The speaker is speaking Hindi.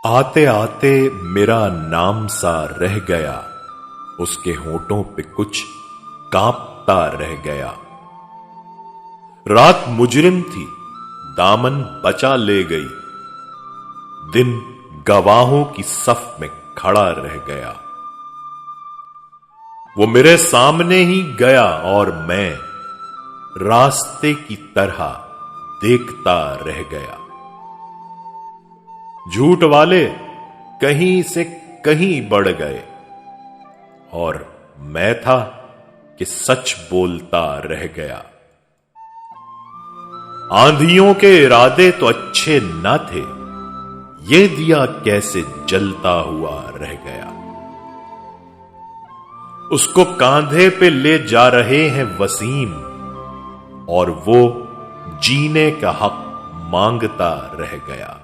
आते आते मेरा नाम सा रह गया, उसके होठों पे कुछ कांपता रह गया। रात मुजरिम थी, दामन बचा ले गई, दिन गवाहों की सफ में खड़ा रह गया। वो मेरे सामने ही गया और मैं रास्ते की तरह देखता रह गया। झूठ वाले कहीं से कहीं बढ़ गए और मैं था कि सच बोलता रह गया। आंधियों के इरादे तो अच्छे न थे, ये दिया कैसे जलता हुआ रह गया। उसको कांधे पे ले जा रहे हैं वसीम और वो जीने का हक मांगता रह गया।